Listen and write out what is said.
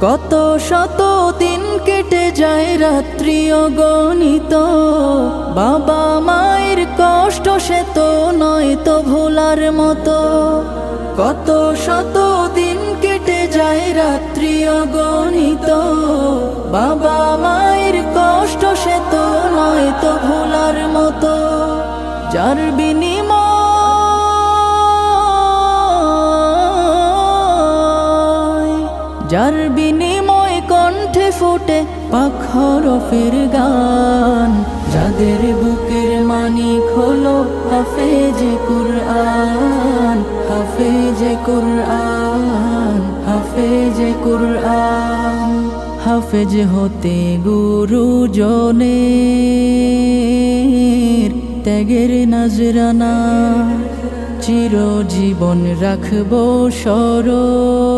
কত শত দিন কেটে যায় রাত্রি অগণিত, বাবা মায়ের কষ্ট সে তো নয় তো ভোলার মতো। কত শত দিন কেটে যায় রাত্রি অগণিত, বাবা মায়ের কষ্ট সে তো নয় তো ভোলার মতো। যার বিনিময় কণ্ঠে ফোটে পাক হরফের গান, যাদের বুকের মানিক হলো হাফেজে কুরআন, হাফেজে কুরআন, হাফেজে কুরআন। হাফেজ হতে গুরুজনের ত্যাগের নজরানা চিরজীবন রাখবো স্মরণ।